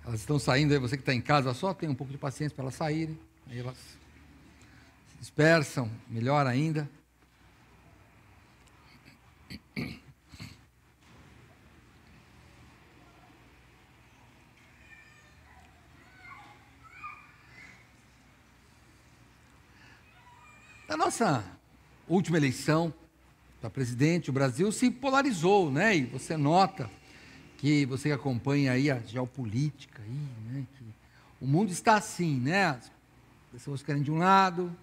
Elas estão saindo aí, você que está em casa, só tem um pouco de paciência para elas saírem. Aí elas se dispersam, melhor ainda. Na nossa última eleição para presidente, o Brasil se polarizou, né? E você nota que você acompanha aí a geopolítica, aí, né? Que o mundo está assim, né? As pessoas querem de um lado,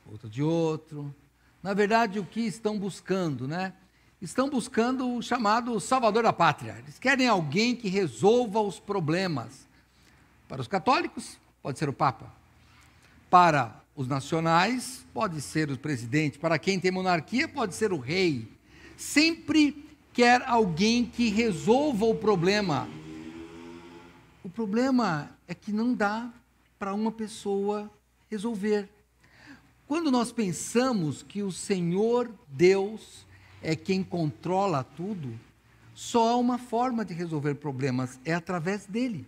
outro de outro. Na verdade, o que estão buscando, né? Estão buscando o chamado salvador da pátria. Eles querem alguém que resolva os problemas. Para os católicos, pode ser o Papa. Para os nacionais, pode ser o presidente. Para quem tem monarquia, pode ser o rei. Sempre quer alguém que resolva o problema. O problema é que não dá para uma pessoa resolver. Quando nós pensamos que o Senhor Deus é quem controla tudo, só há uma forma de resolver problemas, é através dele.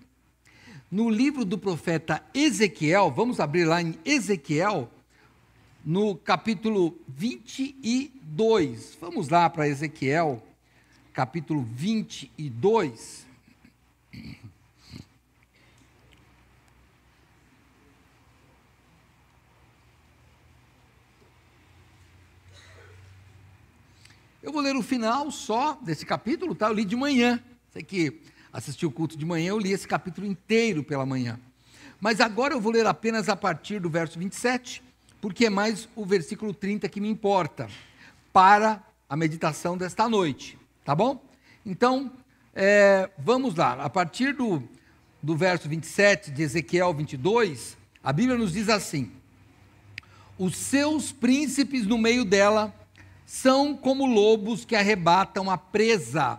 No livro do profeta Ezequiel, vamos abrir lá em Ezequiel, no capítulo 22. Vamos lá para Ezequiel, capítulo 22. Eu vou ler o final só desse capítulo, tá? Eu li de manhã. Sei que assistiu o culto de manhã, eu li esse capítulo inteiro pela manhã. Mas agora eu vou ler apenas a partir do verso 27, porque é mais o versículo 30 que me importa, para a meditação desta noite, tá bom? Então, vamos lá. A partir do verso 27 de Ezequiel 22, a Bíblia nos diz assim: os seus príncipes no meio dela são como lobos que arrebatam a presa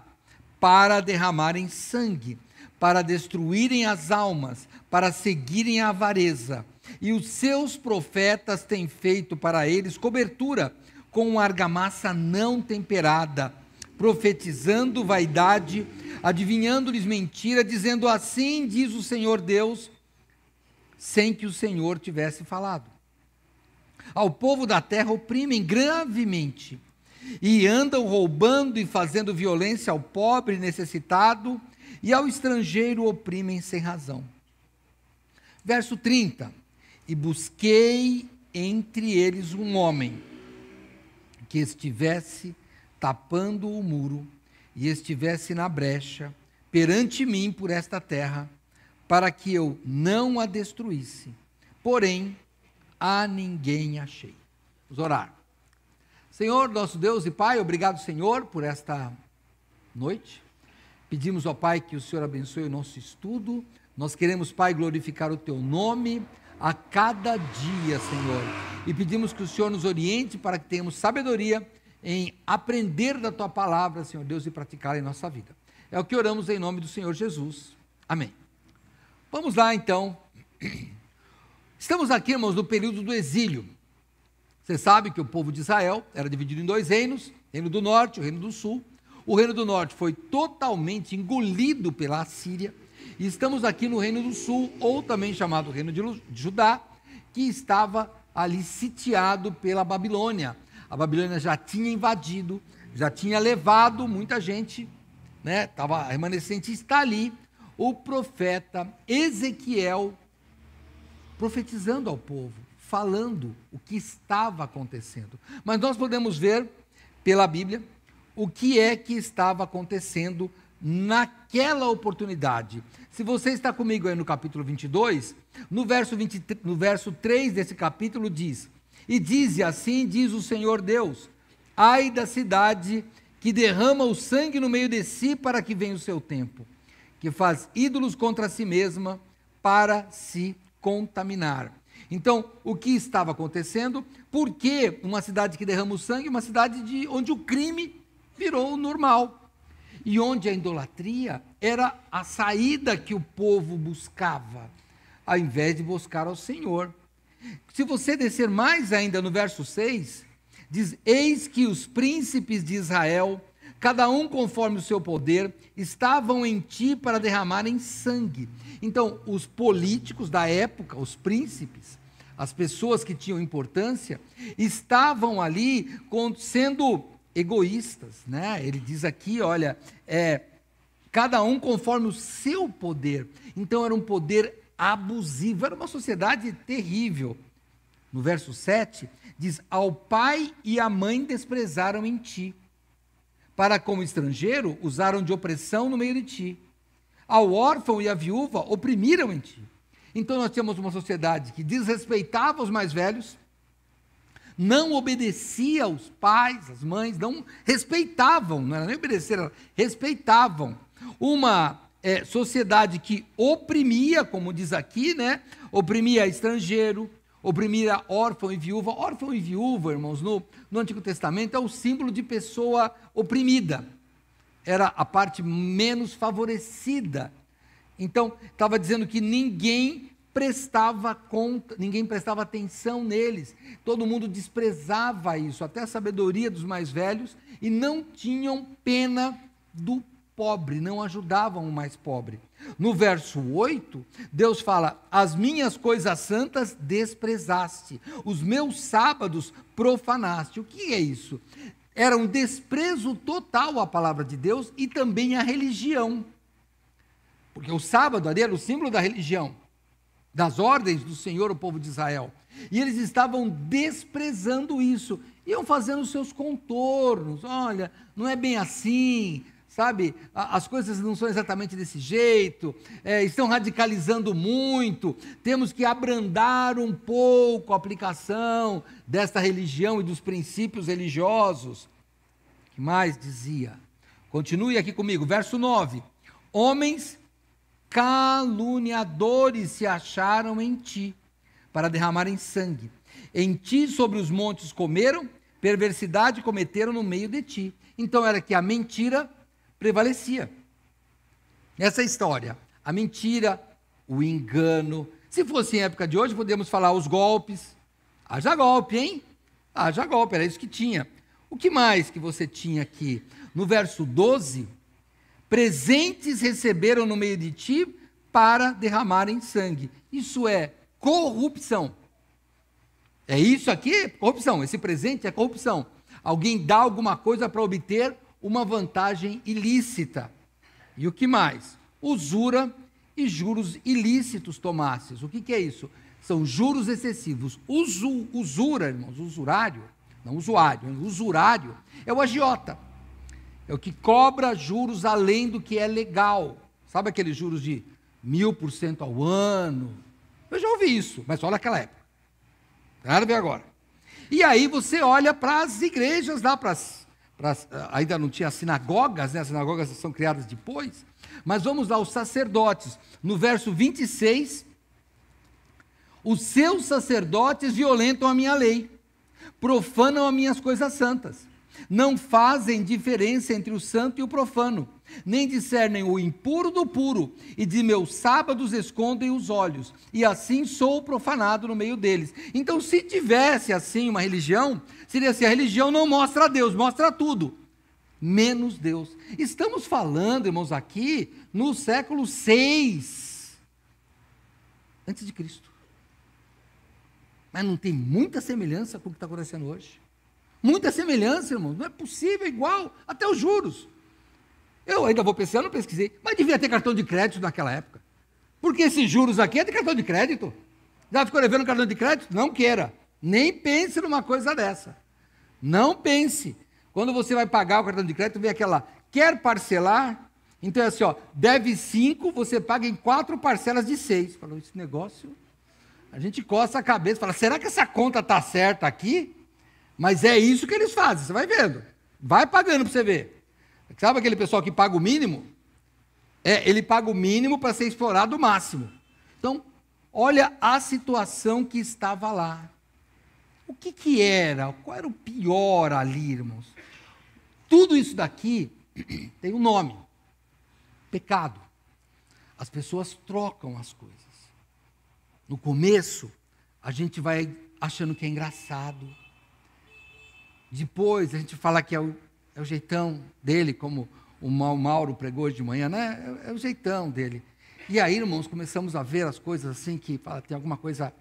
para derramarem sangue, para destruírem as almas, para seguirem a avareza. E os seus profetas têm feito para eles cobertura com argamassa não temperada, profetizando vaidade, adivinhando-lhes mentira, dizendo assim diz o Senhor Deus, sem que o Senhor tivesse falado. Ao povo da terra oprimem gravemente, e andam roubando e fazendo violência ao pobre e necessitado, e ao estrangeiro oprimem sem razão. Verso 30, e busquei entre eles um homem, que estivesse tapando o muro, e estivesse na brecha, perante mim por esta terra, para que eu não a destruísse. Porém, a ninguém achei. Vamos orar. Senhor, nosso Deus e Pai, obrigado, Senhor, por esta noite. Pedimos ao Pai que o Senhor abençoe o nosso estudo. Nós queremos, Pai, glorificar o Teu nome a cada dia, Senhor. E pedimos que o Senhor nos oriente para que tenhamos sabedoria em aprender da Tua palavra, Senhor Deus, e praticá-la em nossa vida. É o que oramos em nome do Senhor Jesus. Amém. Vamos lá, então. Estamos aqui, irmãos, no período do exílio. Você sabe que o povo de Israel era dividido em dois reinos, reino do norte e o reino do sul. O reino do norte foi totalmente engolido pela Assíria, e estamos aqui no reino do sul, ou também chamado reino de Judá, que estava ali sitiado pela Babilônia. A Babilônia já tinha invadido, já tinha levado muita gente, né? A remanescente está ali. O profeta Ezequiel profetizando ao povo, falando o que estava acontecendo. Mas nós podemos ver, pela Bíblia, o que é que estava acontecendo naquela oportunidade. Se você está comigo aí no capítulo 22, no verso 3 desse capítulo diz, e dize assim, diz o Senhor Deus, ai da cidade que derrama o sangue no meio de si para que venha o seu tempo, que faz ídolos contra si mesma para se contaminar. Então, o que estava acontecendo? Por que uma cidade que derrama o sangue, uma cidade onde o crime virou normal, e onde a idolatria era a saída que o povo buscava, ao invés de buscar ao Senhor. Se você descer mais ainda no verso 6, diz, eis que os príncipes de Israel cada um conforme o seu poder, estavam em ti para derramarem sangue. Então, os políticos da época, os príncipes, as pessoas que tinham importância, estavam ali sendo egoístas, né? Ele diz aqui, olha, cada um conforme o seu poder. Então, era um poder abusivo, era uma sociedade terrível. No verso 7, diz, ao pai e à mãe desprezaram em ti, para como estrangeiro usaram de opressão no meio de ti. Ao órfão e à viúva oprimiram em ti. Então nós temos uma sociedade que desrespeitava os mais velhos, não obedecia aos pais, às mães, não respeitavam, não era nem obedecer, respeitavam. Uma sociedade que oprimia, como diz aqui, né? Oprimia estrangeiro, oprimia órfão e viúva. Órfão e viúva, irmãos, no Antigo Testamento é o símbolo de pessoa oprimida. Era a parte menos favorecida. Então, estava dizendo que ninguém prestava conta, ninguém prestava atenção neles. Todo mundo desprezava isso, até a sabedoria dos mais velhos, e não tinham pena do pobre, não ajudavam o mais pobre. No verso 8, Deus fala, as minhas coisas santas desprezaste, os meus sábados profanaste. O que é isso? Era um desprezo total à palavra de Deus e também à religião. Porque o sábado ali era o símbolo da religião, das ordens do Senhor, o povo de Israel. E eles estavam desprezando isso, iam fazendo seus contornos. Olha, não é bem assim, sabe? As coisas não são exatamente desse jeito, estão radicalizando muito, temos que abrandar um pouco a aplicação desta religião e dos princípios religiosos. O que mais dizia? Continue aqui comigo, verso 9. Homens caluniadores se acharam em ti, para derramarem sangue. Em ti sobre os montes comeram, perversidade cometeram no meio de ti. Então era que a mentira prevalecia. Essa é a história. A mentira, o engano. Se fosse em época de hoje, podemos falar os golpes. Haja golpe, hein? Haja golpe, era isso que tinha. O que mais que você tinha aqui? No verso 12, presentes receberam no meio de ti para derramarem sangue. Isso é corrupção. É isso aqui? Corrupção. Esse presente é corrupção. Alguém dá alguma coisa para obter uma vantagem ilícita. E o que mais? Usura e juros ilícitos tomastes. O que é isso? São juros excessivos. Usura, irmãos, usurário, não usuário, usurário é o agiota. É o que cobra juros além do que é legal. Sabe aqueles juros de 1000% ao ano? Eu já ouvi isso, mas só naquela época. Nada a ver agora. E aí você olha para as igrejas lá, ainda não tinha sinagogas, né? As sinagogas são criadas depois. Mas vamos lá, os sacerdotes. No verso 26, os seus sacerdotes violentam a minha lei, profanam as minhas coisas santas. Não fazem diferença entre o santo e o profano, nem discernem o impuro do puro, e de meus sábados escondem os olhos, e assim sou profanado no meio deles. Então, se tivesse assim uma religião, seria assim, a religião não mostra a Deus, mostra tudo, menos Deus. Estamos falando, irmãos, aqui no século 6 antes de Cristo. Mas não tem muita semelhança com o que está acontecendo hoje. Muita semelhança, irmãos, não é possível, igual, até os juros. Eu ainda vou pensar, eu não pesquisei, mas devia ter cartão de crédito naquela época. Porque esses juros aqui é de cartão de crédito. Já ficou devendo cartão de crédito? Não queira. Nem pense numa coisa dessa. Não pense. Quando você vai pagar o cartão de crédito, vem aquela, quer parcelar? Então é assim, ó, deve 5, você paga em 4 parcelas de 6. Falou, esse negócio, a gente coça a cabeça, fala, será que essa conta está certa aqui? Mas é isso que eles fazem, você vai vendo. Vai pagando para você ver. Sabe aquele pessoal que paga o mínimo? Ele paga o mínimo para ser explorado o máximo. Então, olha a situação que estava lá. O que era? Qual era o pior ali, irmãos? Tudo isso daqui tem um nome. Pecado. As pessoas trocam as coisas. No começo, a gente vai achando que é engraçado. Depois a gente fala que É o jeitão dele, como o Mauro pregou hoje de manhã, né? É o jeitão dele. E aí, irmãos, começamos a ver as coisas assim, que tem alguma coisa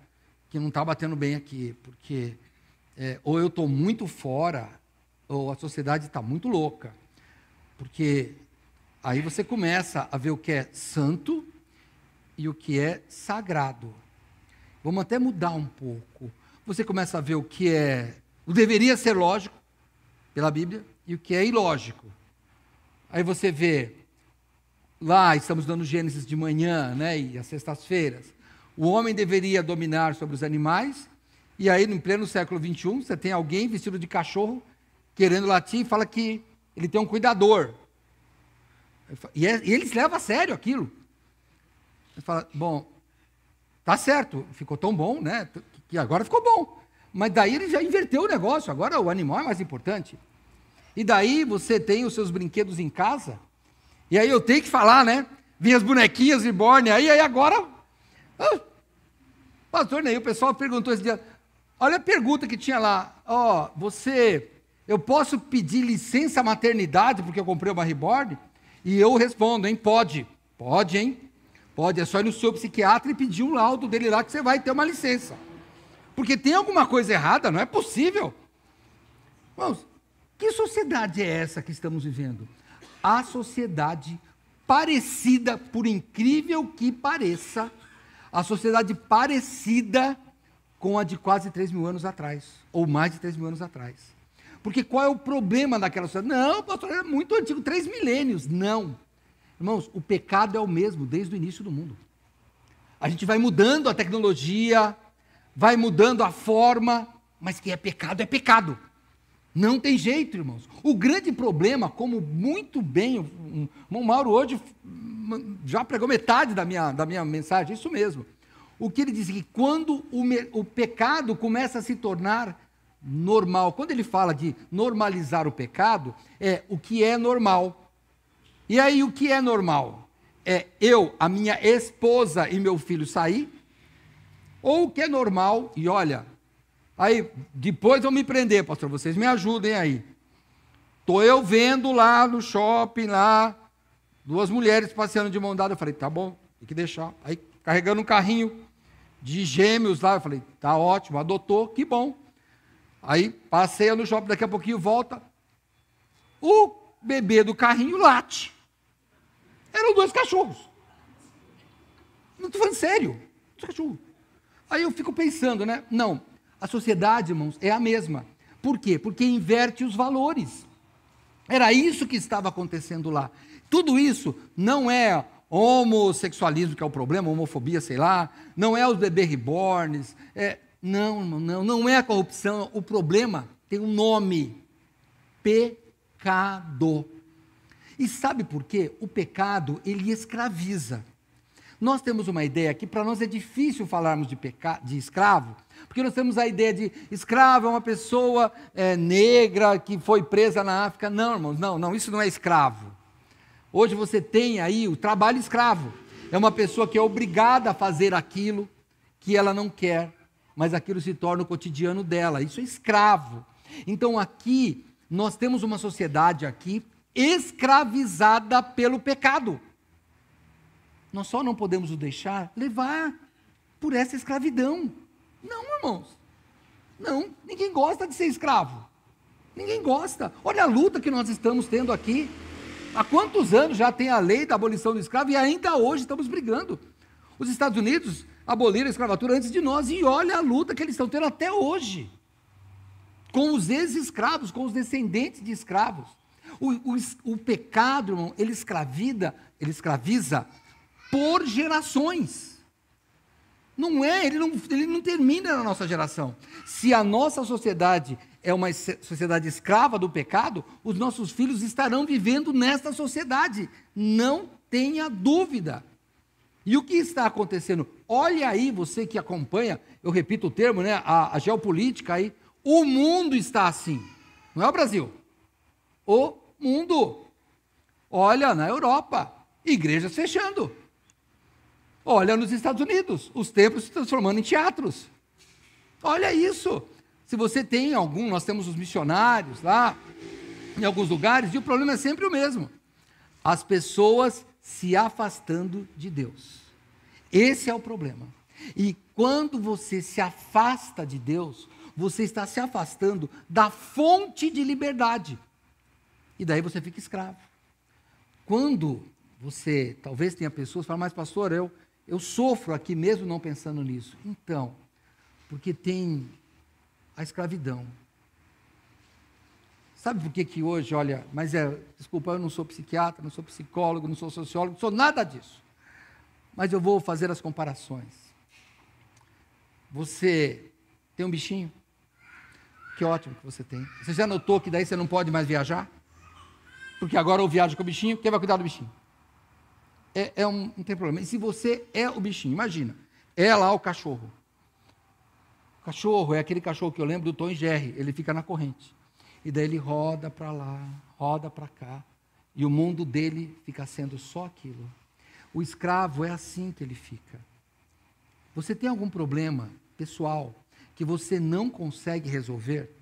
que não está batendo bem aqui, porque ou eu estou muito fora, ou a sociedade está muito louca. Porque aí você começa a ver o que é santo e o que é sagrado. Vamos até mudar um pouco. Você começa a ver o que deveria ser lógico pela Bíblia e o que é ilógico. Aí você vê, lá estamos dando Gênesis de manhã, né, e às sextas-feiras, o homem deveria dominar sobre os animais, e aí no pleno século XXI, você tem alguém vestido de cachorro, querendo latir, e fala que ele tem um cuidador. E eles levam a sério aquilo. Ele fala, bom, tá certo, ficou tão bom, né, que agora ficou bom. Mas daí ele já inverteu o negócio, agora o animal é mais importante. E daí você tem os seus brinquedos em casa, e aí eu tenho que falar, né? Vem as bonequinhas reborn, aí agora... Pastor Ney, o pessoal perguntou esse dia, olha a pergunta que tinha lá, eu posso pedir licença maternidade porque eu comprei uma reborn? E eu respondo, hein, pode, hein? Pode, é só ir no seu psiquiatra e pedir um laudo dele lá que você vai ter uma licença. Porque tem alguma coisa errada, não é possível. Irmãos, que sociedade é essa que estamos vivendo? A sociedade parecida, por incrível que pareça, a sociedade parecida com a de quase 3 mil anos atrás, ou mais de 3 mil anos atrás. Porque qual é o problema daquela sociedade? Não, pastor, é muito antigo, 3 milênios. Não. Irmãos, o pecado é o mesmo desde o início do mundo. A gente vai mudando a tecnologia, vai mudando a forma, mas que é pecado, é pecado. Não tem jeito, irmãos. O grande problema, como muito bem, o Mauro hoje já pregou metade da minha mensagem, isso mesmo. O que ele diz é que quando o pecado começa a se tornar normal, quando ele fala de normalizar o pecado, é o que é normal. E aí o que é normal? É eu, a minha esposa e meu filho sair? Ou o que é normal, e olha... Aí, depois vão me prender, pastor, vocês me ajudem aí. Estou eu vendo lá no shopping, lá, 2 mulheres passeando de mão dada. Eu falei, tá bom, tem que deixar. Aí, carregando um carrinho de gêmeos lá, eu falei, tá ótimo, adotou, que bom. Aí, passeia no shopping, daqui a pouquinho volta. O bebê do carrinho late. Eram 2 cachorros. Não estou falando sério, 2 cachorros. Aí eu fico pensando, né, não... A sociedade, irmãos, é a mesma. Por quê? Porque inverte os valores. Era isso que estava acontecendo lá. Tudo isso não é homossexualismo que é o problema, homofobia, sei lá, não é os bebês reborns, não é a corrupção. O problema tem um nome: pecado. E sabe por quê? O pecado, ele escraviza. Nós temos uma ideia que para nós é difícil falarmos de escravo, porque nós temos a ideia de escravo é uma pessoa negra que foi presa na África. Não, irmãos, não, isso não é escravo. Hoje você tem aí o trabalho escravo. É uma pessoa que é obrigada a fazer aquilo que ela não quer, mas aquilo se torna o cotidiano dela. Isso é escravo. Então aqui, nós temos uma sociedade aqui escravizada pelo pecado. Nós só não podemos o deixar levar por essa escravidão. Não, irmãos. Não, ninguém gosta de ser escravo. Ninguém gosta. Olha a luta que nós estamos tendo aqui. Há quantos anos já tem a lei da abolição do escravo e ainda hoje estamos brigando. Os Estados Unidos aboliram a escravatura antes de nós e olha a luta que eles estão tendo até hoje. Com os ex-escravos, com os descendentes de escravos. O pecado, irmão, ele escraviza por gerações. Não é, ele não termina na nossa geração. Se a nossa sociedade é uma sociedade escrava do pecado, os nossos filhos estarão vivendo nesta sociedade. Não tenha dúvida. E o que está acontecendo? Olha aí, você que acompanha, eu repito o termo, né, a geopolítica aí, o mundo está assim. Não é o Brasil. O mundo. Olha na Europa, igrejas fechando. Olha nos Estados Unidos, os templos se transformando em teatros. Olha isso. Se você tem algum, nós temos os missionários lá, em alguns lugares, e o problema é sempre o mesmo. As pessoas se afastando de Deus. Esse é o problema. E quando você se afasta de Deus, você está se afastando da fonte de liberdade. E daí você fica escravo. Quando você, talvez tenha pessoas que falam, mas pastor, eu sofro aqui mesmo não pensando nisso. Então, porque tem a escravidão. Sabe por que hoje, olha, desculpa, eu não sou psiquiatra, não sou psicólogo, não sou sociólogo, não sou nada disso. Mas eu vou fazer as comparações. Você tem um bichinho? Que ótimo que você tem. Você já notou que daí você não pode mais viajar? Porque agora eu viajo com o bichinho, quem vai cuidar do bichinho? Não tem problema. E se você é o bichinho, imagina, é lá o cachorro. O cachorro é aquele cachorro que eu lembro do Tom e Jerry, ele fica na corrente. E daí ele roda para lá, roda para cá, e o mundo dele fica sendo só aquilo. O escravo é assim que ele fica. Você tem algum problema pessoal que você não consegue resolver?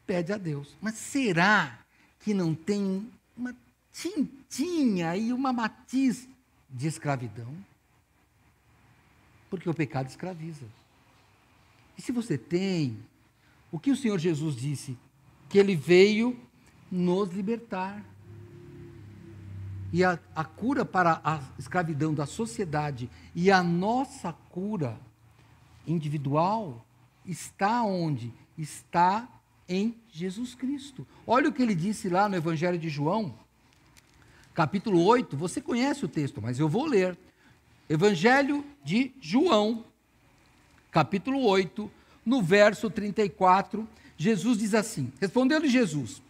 Pede a Deus. Mas será que não tem uma tintinha e uma matiz de escravidão? Porque o pecado escraviza. E se você tem, o que o Senhor Jesus disse? Que Ele veio nos libertar. E a cura para a escravidão da sociedade e a nossa cura individual está onde? Está em Jesus Cristo. Olha o que Ele disse lá no Evangelho de João, capítulo 8, você conhece o texto, mas eu vou ler. Evangelho de João, capítulo 8, no verso 34, Jesus diz assim, respondendo Jesus,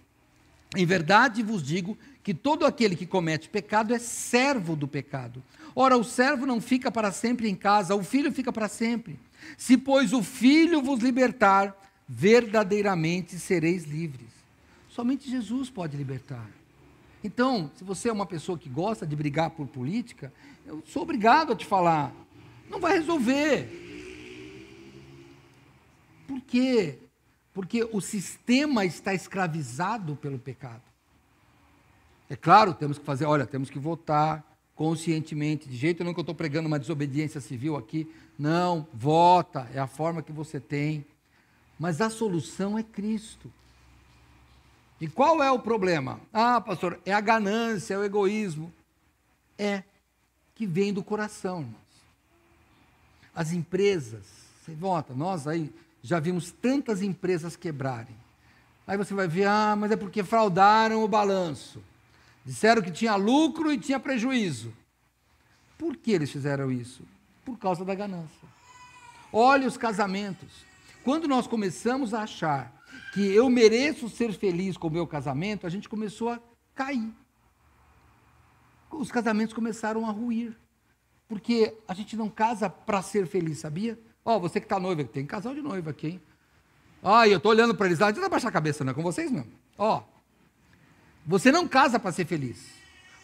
em verdade vos digo que todo aquele que comete pecado é servo do pecado. Ora, o servo não fica para sempre em casa, o filho fica para sempre. Se, pois, o filho vos libertar, verdadeiramente sereis livres. Somente Jesus pode libertar. Então, se você é uma pessoa que gosta de brigar por política, eu sou obrigado a te falar, não vai resolver. Por quê? Porque o sistema está escravizado pelo pecado. É claro, temos que fazer, temos que votar conscientemente, de jeito nenhum que eu estou pregando uma desobediência civil aqui. Não, vota, é a forma que você tem. Mas a solução é Cristo. E qual é o problema? Ah, pastor, é a ganância, é o egoísmo. É, que vem do coração, irmãos. As empresas, você vota, nós aí já vimos tantas empresas quebrarem. Aí você vai ver, mas é porque fraudaram o balanço. Disseram que tinha lucro e tinha prejuízo. Por que eles fizeram isso? Por causa da ganância. Olhe os casamentos. Quando nós começamos a achar que eu mereço ser feliz com o meu casamento, a gente começou a cair. Os casamentos começaram a ruir. Porque a gente não casa para ser feliz, sabia? Você que está noiva, tem casal de noiva aqui, hein? Eu estou olhando para eles lá, não precisa baixar a cabeça, não é com vocês mesmo. Você não casa para ser feliz.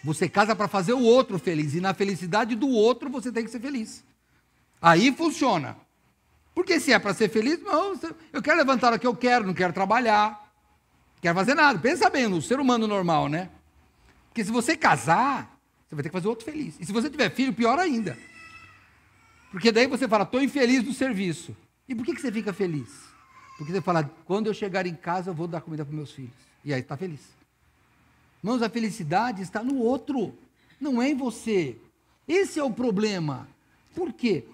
Você casa para fazer o outro feliz. E na felicidade do outro você tem que ser feliz. Aí funciona. Porque se é para ser feliz, não, eu quero levantar o que eu quero, não quero trabalhar, não quero fazer nada. Pensa bem no ser humano normal, né? Porque se você casar, você vai ter que fazer o outro feliz. E se você tiver filho, pior ainda. Porque daí você fala, estou infeliz no serviço. E por que você fica feliz? Porque você fala, quando eu chegar em casa, eu vou dar comida para meus filhos. E aí está feliz. Irmãos, a felicidade está no outro, não é em você. Esse é o problema. Por quê?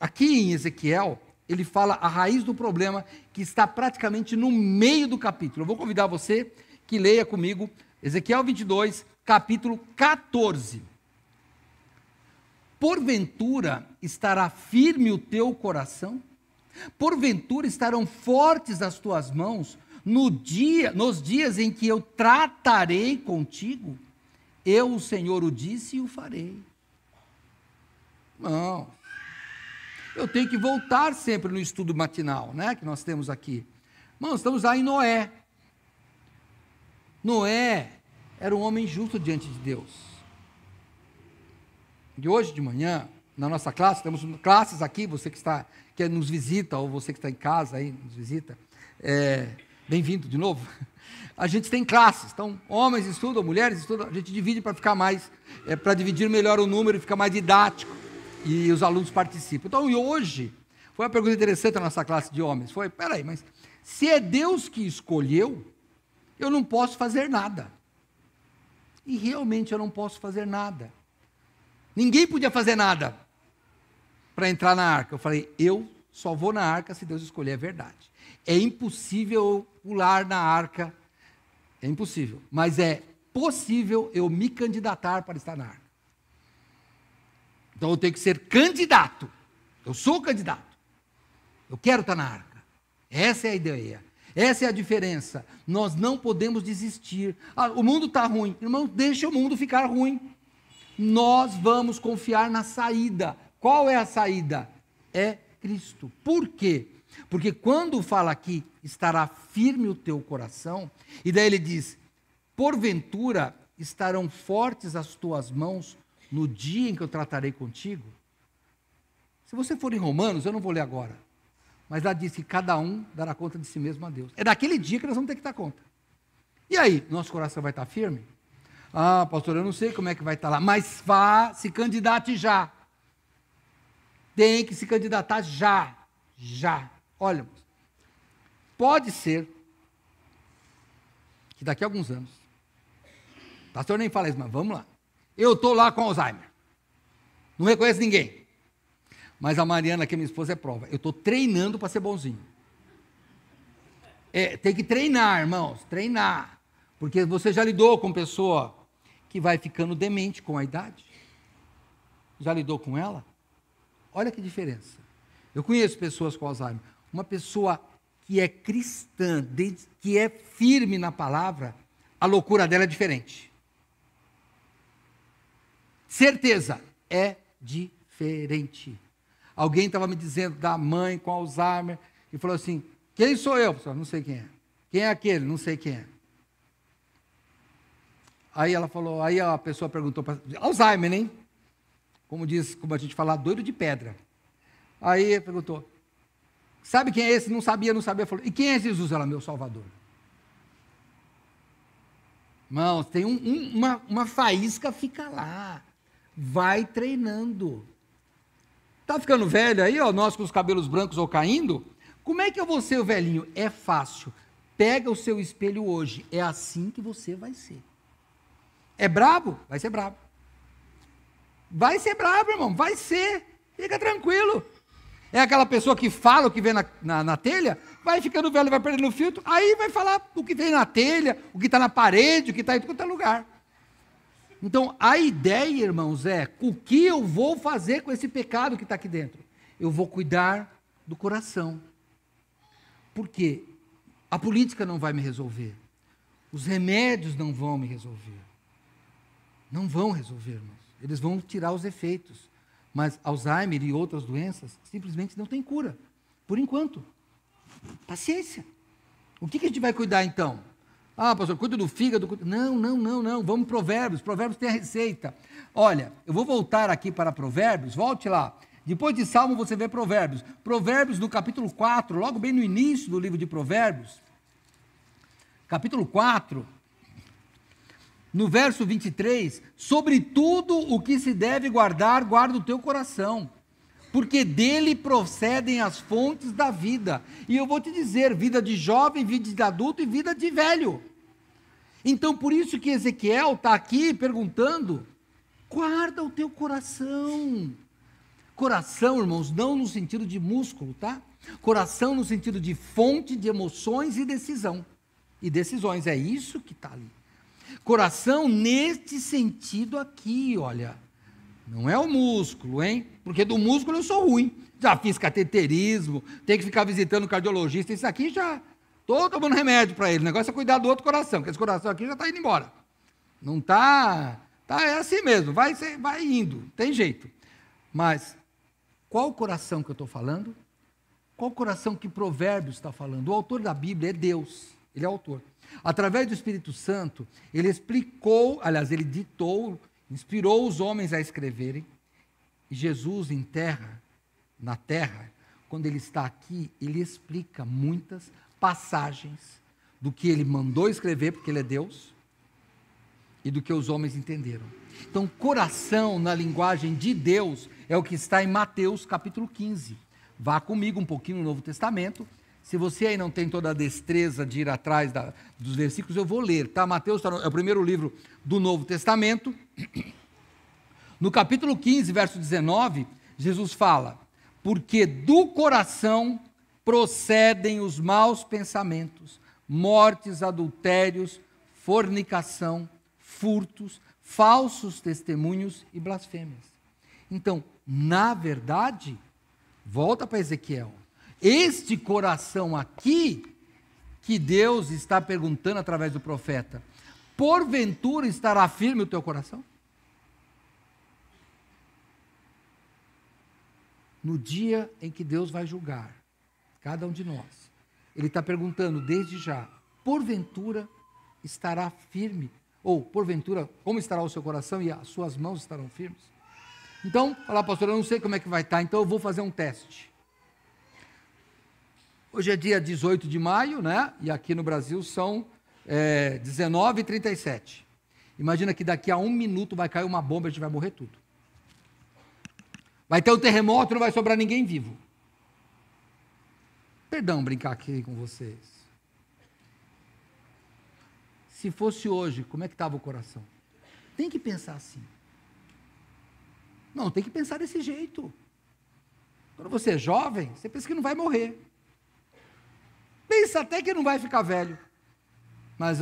Aqui em Ezequiel, ele fala a raiz do problema que está praticamente no meio do capítulo. Eu vou convidar você que leia comigo Ezequiel 22, capítulo 14. Porventura estará firme o teu coração? Porventura estarão fortes as tuas mãos nos dias em que eu tratarei contigo? Eu, o Senhor, o disse e o farei. Não. Eu tenho que voltar sempre no estudo matinal, né, que nós temos aqui. Irmãos, estamos lá em Noé. Noé era um homem justo diante de Deus. E hoje de manhã, na nossa classe, temos classes aqui, você que nos visita, ou você que está em casa aí, nos visita, Bem-vindo de novo. A gente tem classes, então homens estudam, mulheres estudam, a gente divide para ficar mais, para dividir melhor o número e ficar mais didático, e os alunos participam. Então, e hoje, foi uma pergunta interessante na nossa classe de homens, peraí, mas se é Deus que escolheu, eu não posso fazer nada. E realmente eu não posso fazer nada. Ninguém podia fazer nada para entrar na arca. Eu falei, eu só vou na arca se Deus escolher, é verdade. É impossível pular na arca, é impossível, mas é possível eu me candidatar para estar na arca. Então eu tenho que ser candidato, eu sou candidato, eu quero estar na arca. Essa é a ideia, essa é a diferença. Nós não podemos desistir. O mundo está ruim, irmão, deixa o mundo ficar ruim. Nós vamos confiar na saída. Qual é a saída? É Cristo. Por quê? Porque quando fala aqui, estará firme o teu coração, e daí ele diz, porventura estarão fortes as tuas mãos no dia em que eu tratarei contigo? Se você for em Romanos, eu não vou ler agora, mas lá diz que cada um dará conta de si mesmo a Deus. É daquele dia que nós vamos ter que dar conta. E aí, nosso coração vai estar firme? Ah, pastor, eu não sei como é que vai estar lá, mas vá, se candidate já. Tem que se candidatar já. Olha, pode ser que daqui a alguns anos, o pastor nem fala isso, mas vamos lá, eu estou lá com Alzheimer, não reconheço ninguém, mas a Mariana, que é minha esposa, é prova, eu estou treinando para ser bonzinho. Tem que treinar, irmãos, treinar, porque você já lidou com pessoa que vai ficando demente com a idade? Já lidou com ela? Olha que diferença. Eu conheço pessoas com Alzheimer. Uma pessoa que é cristã, que é firme na palavra, a loucura dela é diferente. Certeza, é diferente. Alguém estava me dizendo da mãe com Alzheimer, e falou assim, quem sou eu? Eu não sei quem é. Quem é aquele? Não sei quem é. Aí ela falou, aí a pessoa perguntou, Alzheimer, hein? Como a gente fala, doido de pedra. Aí ele perguntou, sabe quem é esse? Não sabia. Falou, e quem é Jesus? Ela, meu Salvador. Irmãos, tem uma faísca, fica lá. Vai treinando. Está ficando velho aí, ó, nós com os cabelos brancos ou caindo? Como é que eu vou ser o velhinho? É fácil. Pega o seu espelho hoje. É assim que você vai ser. É brabo? Vai ser brabo. Vai ser brabo, irmão. Vai ser. Fica tranquilo. É aquela pessoa que fala o que vê na telha, vai ficando velho, vai perdendo o filtro, aí vai falar o que vem na telha, o que está na parede, o que está em todo lugar. Então, a ideia, irmãos, é o que eu vou fazer com esse pecado que está aqui dentro? Eu vou cuidar do coração. Por quê? A política não vai me resolver. Os remédios não vão me resolver. Não vão resolver, irmãos. Eles vão tirar os efeitos. Mas Alzheimer e outras doenças simplesmente não tem cura, por enquanto. Paciência. O que a gente vai cuidar então? Ah, pastor, cuida do fígado. Não. Vamos Provérbios. Provérbios tem a receita. Olha, eu vou voltar aqui para Provérbios, volte lá. Depois de Salmo você vê Provérbios. Provérbios no capítulo 4, logo bem no início do livro de Provérbios. Capítulo 4. No verso 23, sobre tudo o que se deve guardar, guarda o teu coração, porque dele procedem as fontes da vida. E eu vou te dizer, vida de jovem, vida de adulto e vida de velho. Então, por isso que Ezequiel está aqui perguntando, guarda o teu coração. Coração, irmãos, não no sentido de músculo, tá? Coração no sentido de fonte de emoções e decisão. E decisões, é isso que está ali. Coração neste sentido aqui, olha, não é o músculo, hein? Porque do músculo eu sou ruim, já fiz cateterismo, tenho que ficar visitando o cardiologista, isso aqui já, estou tomando remédio para ele, o negócio é cuidar do outro coração, porque esse coração aqui já está indo embora, não está, é assim mesmo, vai indo, tem jeito, mas qual o coração que eu estou falando? Qual o coração que Provérbios está falando? O autor da Bíblia é Deus, ele é o autor. Através do Espírito Santo, ele explicou, aliás, ele ditou, inspirou os homens a escreverem. E Jesus na terra, quando ele está aqui, ele explica muitas passagens do que ele mandou escrever, porque ele é Deus, e do que os homens entenderam. Então, coração na linguagem de Deus é o que está em Mateus capítulo 15. Vá comigo um pouquinho no Novo Testamento. Se você aí não tem toda a destreza de ir atrás dos versículos, eu vou ler, tá? Mateus é o primeiro livro do Novo Testamento. No capítulo 15, verso 19, Jesus fala: porque do coração procedem os maus pensamentos, mortes, adultérios, fornicação, furtos, falsos testemunhos e blasfêmias. Então, na verdade, volta para Ezequiel, este coração aqui, que Deus está perguntando através do profeta, porventura estará firme o teu coração? No dia em que Deus vai julgar cada um de nós, Ele está perguntando desde já, porventura estará firme? Ou, porventura, como estará o seu coração e as suas mãos estarão firmes? Então, falar, pastor, eu não sei como é que vai estar, então eu vou fazer um teste. Hoje é dia 18 de maio, né? E aqui no Brasil são 19h37. Imagina que daqui a 1 minuto vai cair uma bomba e a gente vai morrer tudo. Vai ter um terremoto, não vai sobrar ninguém vivo. Perdão brincar aqui com vocês. Se fosse hoje, como é que estava o coração? Tem que pensar assim. Não, tem que pensar desse jeito. Quando você é jovem, você pensa que não vai morrer. Pensa até que não vai ficar velho. Mas,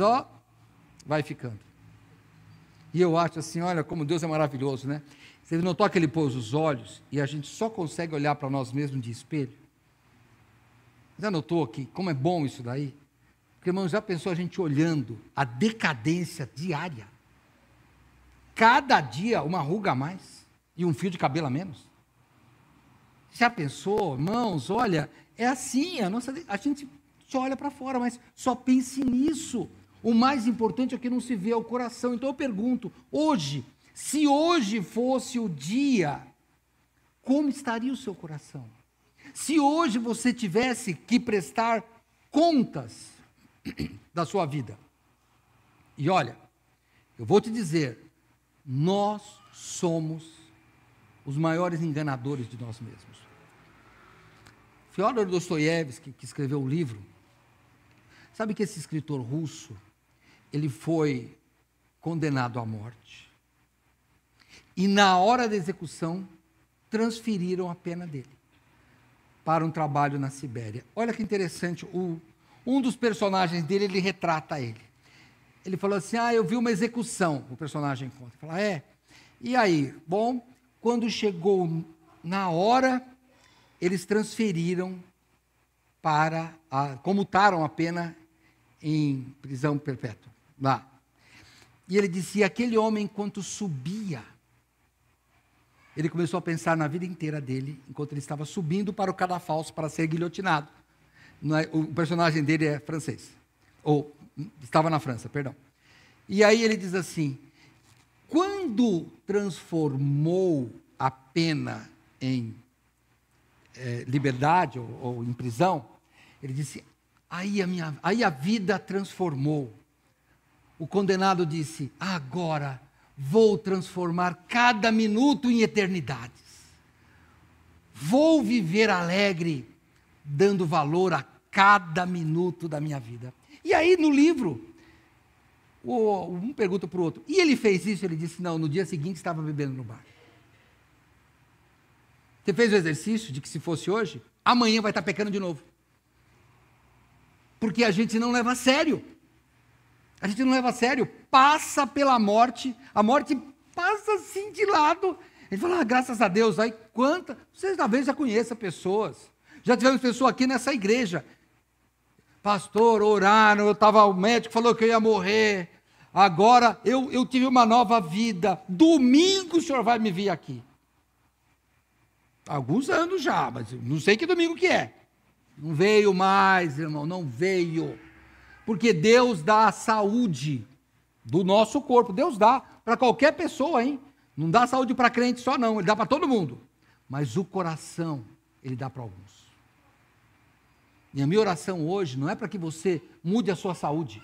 vai ficando. E eu acho assim, olha como Deus é maravilhoso, né? Você notou que Ele pôs os olhos e a gente só consegue olhar para nós mesmos de espelho? Já notou que como é bom isso daí? Porque, irmão, já pensou a gente olhando a decadência diária? Cada dia uma ruga a mais e um fio de cabelo a menos? Já pensou, irmãos, olha, é assim, a gente só olha para fora, mas só pense nisso. O mais importante é que não se vê o coração. Então eu pergunto, hoje, se hoje fosse o dia, como estaria o seu coração? Se hoje você tivesse que prestar contas da sua vida. E olha, eu vou te dizer, nós somos os maiores enganadores de nós mesmos. Fyodor Dostoiévski, que escreveu o livro, sabe que esse escritor russo, ele foi condenado à morte. E na hora da execução, transferiram a pena dele para um trabalho na Sibéria. Olha que interessante, um dos personagens dele, ele retrata ele. Ele falou assim, eu vi uma execução, o personagem conta. Ele fala, e aí? Bom, quando chegou na hora, eles transferiram comutaram a pena em prisão perpétua, lá. E ele disse, aquele homem, enquanto subia, ele começou a pensar na vida inteira dele, enquanto ele estava subindo para o cadafalso para ser guilhotinado. O personagem dele é francês, ou estava na França, perdão. E aí ele diz assim, quando transformou a pena em liberdade ou em prisão, ele disse, aí a vida transformou. O condenado disse, agora vou transformar cada minuto em eternidades. Vou viver alegre, dando valor a cada minuto da minha vida. E aí no livro, um pergunta para o outro, e ele fez isso? Ele disse, não, no dia seguinte estava bebendo no bar. Você fez o exercício de que se fosse hoje, amanhã vai estar pecando de novo. Porque a gente não leva a sério. A gente não leva a sério, passa pela morte, a morte passa assim de lado. Ele fala, graças a Deus, aí vocês talvez já conheçam pessoas, já tivemos pessoas aqui nessa igreja, pastor, oraram, o médico falou que eu ia morrer, agora eu tive uma nova vida, domingo o senhor vai me vir aqui. Alguns anos já, mas não sei que domingo que é. Não veio mais, irmão, não veio. Porque Deus dá a saúde do nosso corpo. Deus dá para qualquer pessoa, hein? Não dá saúde para crente só não, Ele dá para todo mundo. Mas o coração, Ele dá para alguns. E a minha oração hoje não é para que você mude a sua saúde.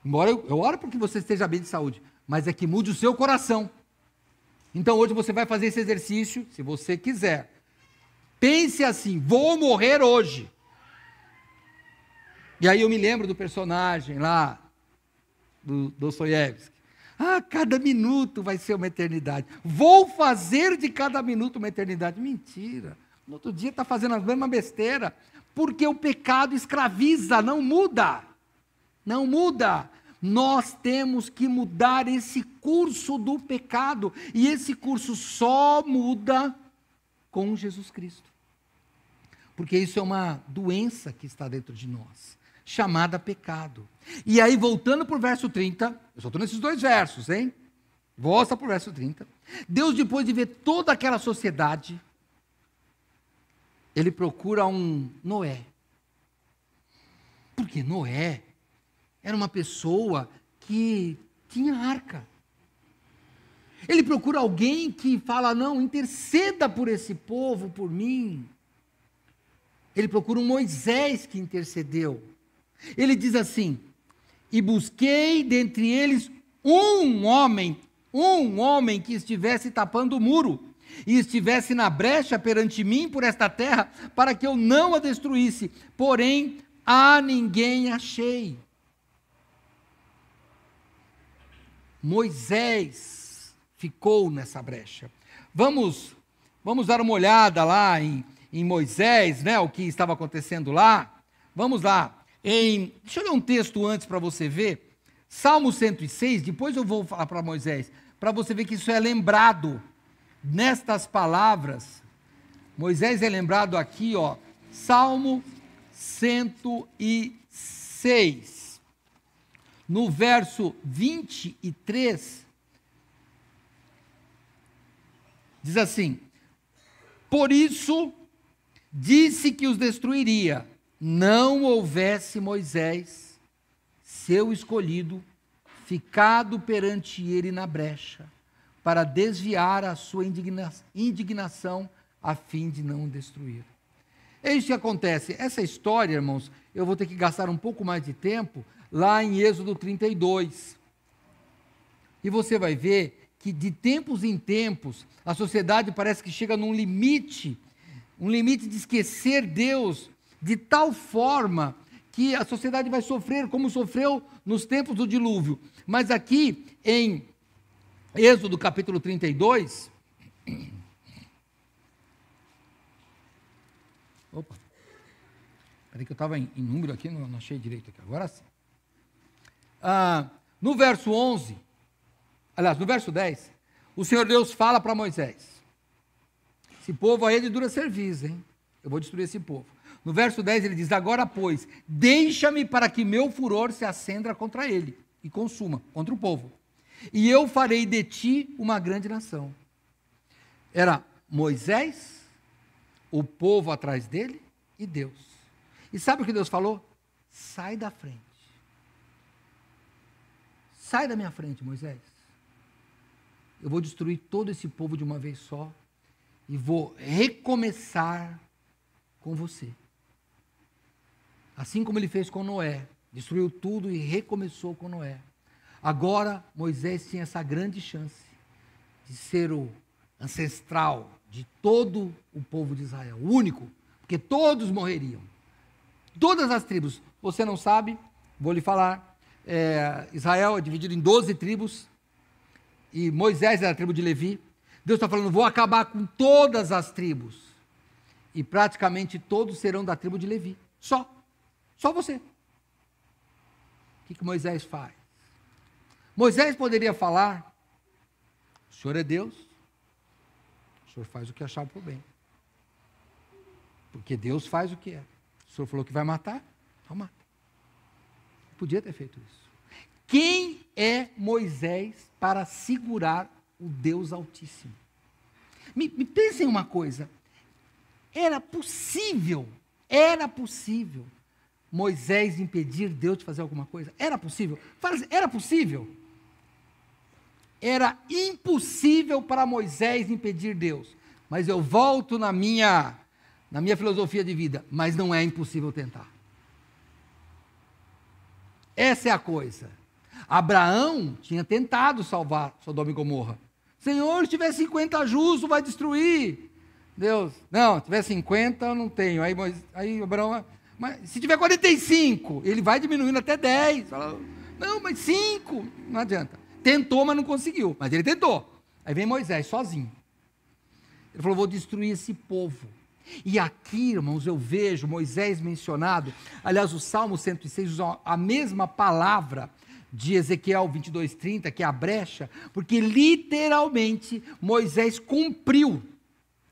Embora eu oro para que você esteja bem de saúde, mas é que mude o seu coração. Então hoje você vai fazer esse exercício, se você quiser. Pense assim, vou morrer hoje. E aí eu me lembro do personagem lá, do Dostoiévski. Cada minuto vai ser uma eternidade. Vou fazer de cada minuto uma eternidade. Mentira. No outro dia está fazendo a mesma besteira. Porque o pecado escraviza, não muda. Não muda. Nós temos que mudar esse curso do pecado. E esse curso só muda com Jesus Cristo. Porque isso é uma doença que está dentro de nós, chamada pecado. E aí, voltando para o verso 30, eu só estou nesses 2 versos, hein? Volta para o verso 30. Deus, depois de ver toda aquela sociedade, ele procura um Noé. Porque Noé era uma pessoa que tinha arca. Ele procura alguém que fala, não, interceda por esse povo, por mim. Ele procura um Moisés que intercedeu. Ele diz assim, e busquei dentre eles um homem que estivesse tapando o muro, e estivesse na brecha perante mim por esta terra, para que eu não a destruísse, porém a ninguém achei. Moisés ficou nessa brecha. Vamos dar uma olhada lá em Moisés, né, o que estava acontecendo lá. Vamos lá. Deixa eu ler um texto antes para você ver. Salmo 106, depois eu vou falar para Moisés, para você ver que isso é lembrado nestas palavras. Moisés é lembrado aqui, ó, Salmo 106, no verso 23, diz assim, por isso disse que os destruiria, não houvesse Moisés, seu escolhido, ficado perante ele na brecha, para desviar a sua indignação, a fim de não o destruir. É isso que acontece. Essa história, irmãos, eu vou ter que gastar um pouco mais de tempo, lá em Êxodo 32. E você vai ver que de tempos em tempos, a sociedade parece que chega num limite, de esquecer Deus, de tal forma que a sociedade vai sofrer como sofreu nos tempos do dilúvio. Mas aqui em Êxodo capítulo 32, opa, peraí que eu estava em número aqui, não achei direito aqui, agora sim. No verso 11, aliás, no verso 10, o Senhor Deus fala para Moisés, esse povo aí é de dura cerviz, hein? Eu vou destruir esse povo. No verso 10 ele diz, agora pois, deixa-me para que meu furor se acenda contra ele, e consuma, contra o povo. E eu farei de ti uma grande nação. Era Moisés, o povo atrás dele e Deus. E sabe o que Deus falou? Sai da frente. Sai da minha frente, Moisés. Eu vou destruir todo esse povo de uma vez só e vou recomeçar com você. Assim como ele fez com Noé. Destruiu tudo e recomeçou com Noé. Agora, Moisés tinha essa grande chance de ser o ancestral de todo o povo de Israel, o único, porque todos morreriam. Todas as tribos. Você não sabe? Vou lhe falar. Israel é dividido em 12 tribos, e Moisés era a tribo de Levi. Deus está falando, vou acabar com todas as tribos. E praticamente todos serão da tribo de Levi. Só você. O que Moisés faz? Moisés poderia falar, o Senhor é Deus, o Senhor faz o que achar por bem. Porque Deus faz o que é. O Senhor falou que vai matar, então mata. Podia ter feito isso. Quem é Moisés para segurar o Deus Altíssimo? Me pensem uma coisa, era possível Moisés impedir Deus de fazer alguma coisa? Era possível? Fala assim, era possível? Era impossível para Moisés impedir Deus. Mas eu volto na minha na minha filosofia de vida, mas não é impossível tentar. Essa é a coisa. Abraão tinha tentado salvar Sodoma e Gomorra. Senhor, se tiver 50 justos, vai destruir. Deus, não, se tiver 50, eu não tenho. Aí Abraão, mas se tiver 45, ele vai diminuindo até 10. Fala, não, mas 5, não adianta. Tentou, mas não conseguiu. Mas ele tentou. Aí vem Moisés, sozinho. Ele falou, vou destruir esse povo. E aqui, irmãos, eu vejo Moisés mencionado. Aliás, o Salmo 106 usa a mesma palavra de Ezequiel 22:30, que é a brecha, porque literalmente Moisés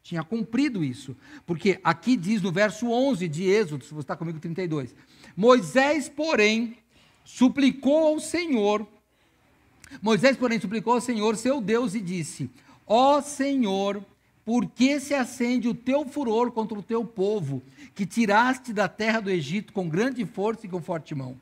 tinha cumprido isso, porque aqui diz no verso 11 de Êxodo, se você está comigo, 32, Moisés, porém, suplicou ao Senhor, seu Deus, e disse, ó Senhor, por que se acende o teu furor contra o teu povo, que tiraste da terra do Egito com grande força e com forte mão?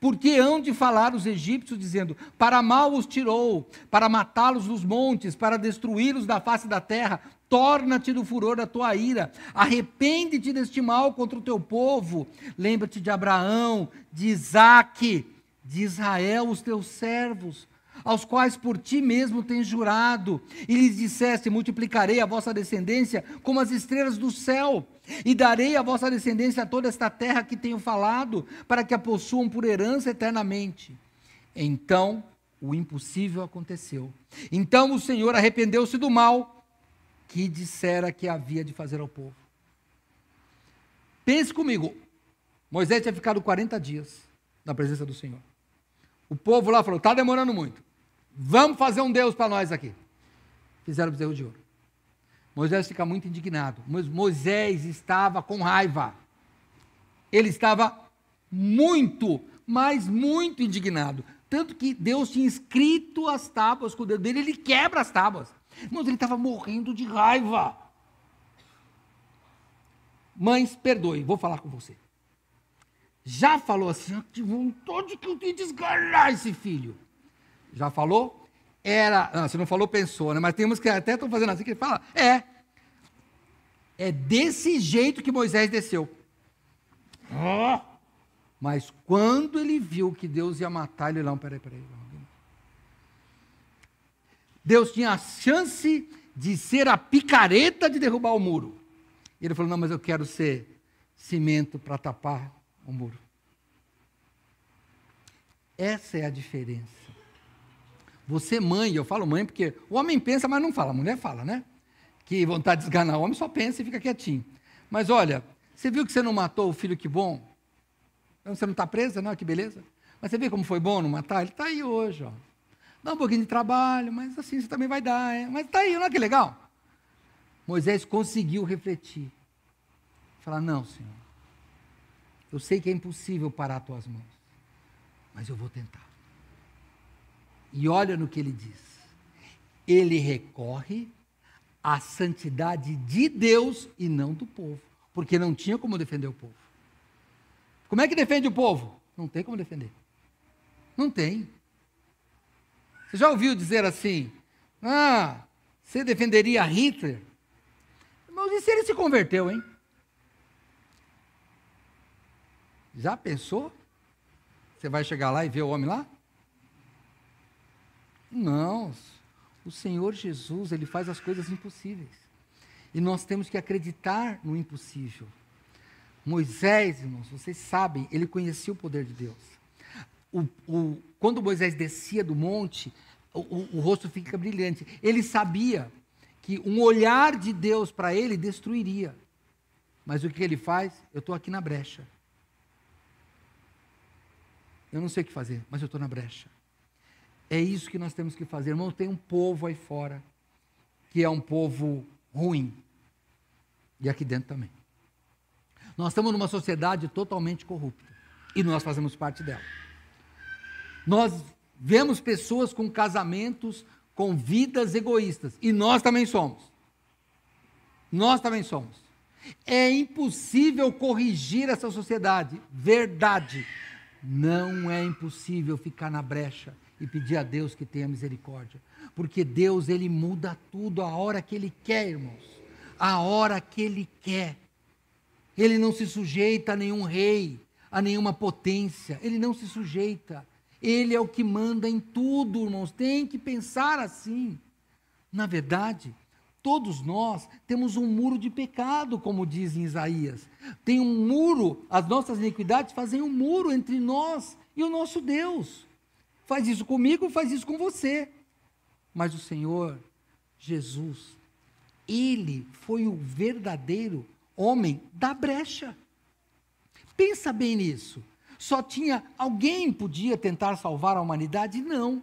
Porque hão de falar os egípcios, dizendo, para mal os tirou, para matá-los nos montes, para destruí-los da face da terra, torna-te do furor da tua ira, arrepende-te deste mal contra o teu povo, lembra-te de Abraão, de Isaque, de Israel, os teus servos, aos quais por ti mesmo tens jurado, e lhes disseste, multiplicarei a vossa descendência como as estrelas do céu, e darei a vossa descendência a toda esta terra que tenho falado, para que a possuam por herança eternamente. Então, o impossível aconteceu. Então o Senhor arrependeu-se do mal que dissera que havia de fazer ao povo. Pense comigo, Moisés tinha ficado 40 dias na presença do Senhor. O povo lá falou, está demorando muito, vamos fazer um Deus para nós aqui. Fizeram o bezerro de ouro. Moisés fica muito indignado, mas Moisés estava com raiva. Ele estava muito, mas muito indignado. Tanto que Deus tinha escrito as tábuas com o dedo dele, ele quebra as tábuas. Irmãos, ele estava morrendo de raiva. Mães, perdoe, vou falar com você. Já falou assim, que vontade que eu tenho de desgarrar esse filho. Já falou? Não, você não falou, pensou, né? Mas temos que até estão fazendo assim, que ele fala, é desse jeito que Moisés desceu. Mas quando ele viu que Deus ia matar, ele não, peraí. Deus tinha a chance de ser a picareta de derrubar o muro. E ele falou, não, mas eu quero ser cimento para tapar o muro. Essa é a diferença. Você, mãe, eu falo mãe porque o homem pensa, mas não fala, a mulher fala, né? Que vontade de esganar o homem, só pensa e fica quietinho. Mas olha, você viu que você não matou o filho, que bom? Você não está presa, não? Que beleza. Mas você vê como foi bom não matar? Ele está aí hoje, ó. Dá um pouquinho de trabalho, mas assim você também vai dar, mas está aí, não é que legal? Moisés conseguiu refletir. Falar, não, Senhor, eu sei que é impossível parar as tuas mãos, mas eu vou tentar. E olha no que ele diz. Ele recorre à santidade de Deus e não do povo, porque não tinha como defender o povo. Como é que defende o povo? Não tem como defender. Não tem. Você já ouviu dizer assim, você defenderia Hitler? Mas e se ele se converteu, hein? Já pensou? Você vai chegar lá e ver o homem lá? Não, o Senhor Jesus, Ele faz as coisas impossíveis. E nós temos que acreditar no impossível. Moisés, irmãos, vocês sabem, ele conhecia o poder de Deus. Quando Moisés descia do monte, o rosto fica brilhante. Ele sabia que um olhar de Deus para ele destruiria. Mas o que ele faz? Eu estou aqui na brecha. Eu não sei o que fazer, mas eu estou na brecha. É isso que nós temos que fazer. Irmão, tem um povo aí fora que é um povo ruim. E aqui dentro também. Nós estamos numa sociedade totalmente corrupta. E nós fazemos parte dela. Nós vemos pessoas com casamentos, com vidas egoístas. E nós também somos. Nós também somos. É impossível corrigir essa sociedade. Verdade. Não é impossível ficar na brecha e pedir a Deus que tenha misericórdia. Porque Deus, Ele muda tudo a hora que Ele quer, irmãos. A hora que Ele quer. Ele não se sujeita a nenhum rei, a nenhuma potência. Ele não se sujeita. Ele é o que manda em tudo, irmãos. Tem que pensar assim. Na verdade, todos nós temos um muro de pecado, como diz em Isaías. Tem um muro, as nossas iniquidades fazem um muro entre nós e o nosso Deus. Faz isso comigo, faz isso com você. Mas o Senhor Jesus, Ele foi o verdadeiro homem da brecha. Pensa bem nisso. Só tinha alguém podia tentar salvar a humanidade? Não.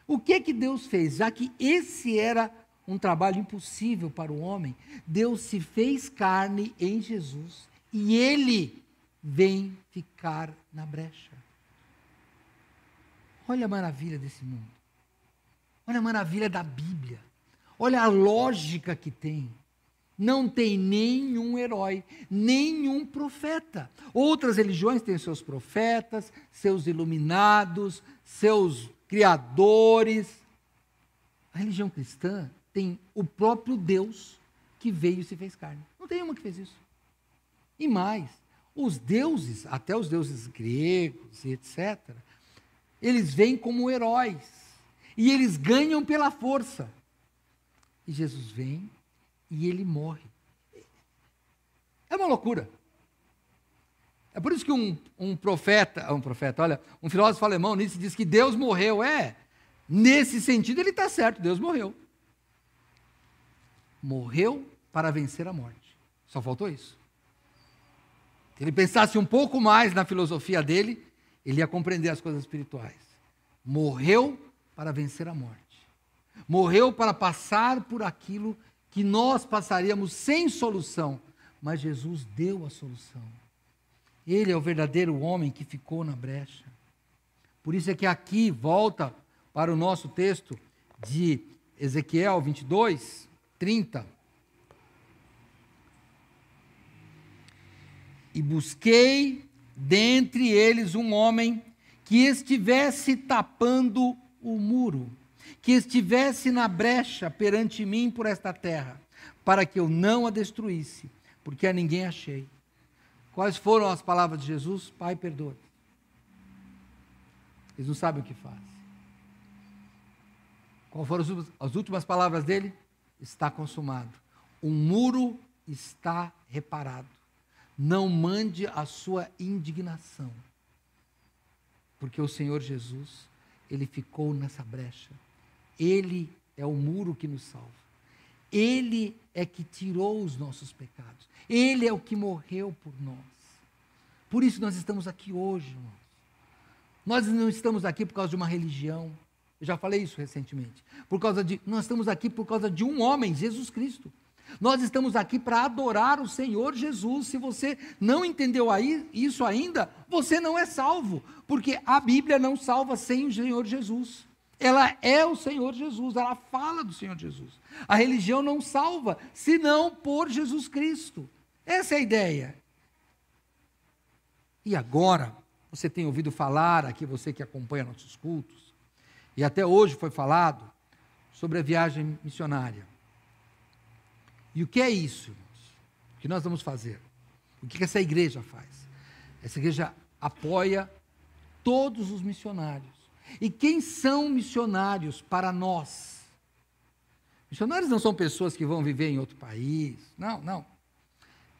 O que Deus fez? Já que esse era um trabalho impossível para o homem, Deus se fez carne em Jesus e Ele vem ficar na brecha. Olha a maravilha desse mundo. Olha a maravilha da Bíblia. Olha a lógica que tem. Não tem nenhum herói, nenhum profeta. Outras religiões têm seus profetas, seus iluminados, seus criadores. A religião cristã tem o próprio Deus que veio e se fez carne. Não tem uma que fez isso. E mais, os deuses, até os deuses gregos e etc., eles vêm como heróis. E eles ganham pela força. E Jesus vem e ele morre. É uma loucura. É por isso que um filósofo alemão, Nietzsche, diz que Deus morreu. Nesse sentido ele está certo, Deus morreu. Morreu para vencer a morte. Só faltou isso. Se ele pensasse um pouco mais na filosofia dele, ele ia compreender as coisas espirituais. Morreu para vencer a morte. Morreu para passar por aquilo que nós passaríamos sem solução. Mas Jesus deu a solução. Ele é o verdadeiro homem que ficou na brecha. Por isso é que aqui, volta para o nosso texto de Ezequiel 22, 30. E busquei dentre eles um homem que estivesse tapando o muro, que estivesse na brecha perante mim por esta terra, para que eu não a destruísse, porque a ninguém achei. Quais foram as palavras de Jesus? Pai, perdoa. Eles não sabem o que fazem. Quais foram as últimas palavras dele? Está consumado. O muro está reparado. Não mande a sua indignação. Porque o Senhor Jesus, Ele ficou nessa brecha. Ele é o muro que nos salva. Ele é que tirou os nossos pecados. Ele é o que morreu por nós. Por isso nós estamos aqui hoje, irmãos. Nós não estamos aqui por causa de uma religião. Eu já falei isso recentemente. Nós estamos aqui por causa de um homem, Jesus Cristo. Nós estamos aqui para adorar o Senhor Jesus. Se você não entendeu isso ainda, você não é salvo. Porque a Bíblia não salva sem o Senhor Jesus. Ela é o Senhor Jesus, ela fala do Senhor Jesus. A religião não salva, senão por Jesus Cristo. Essa é a ideia. E agora, você tem ouvido falar, aqui você que acompanha nossos cultos, e até hoje foi falado sobre a viagem missionária. E o que é isso, irmãos? O que nós vamos fazer? O que essa igreja faz? Essa igreja apoia todos os missionários. E quem são missionários para nós? Missionários não são pessoas que vão viver em outro país. Não, não.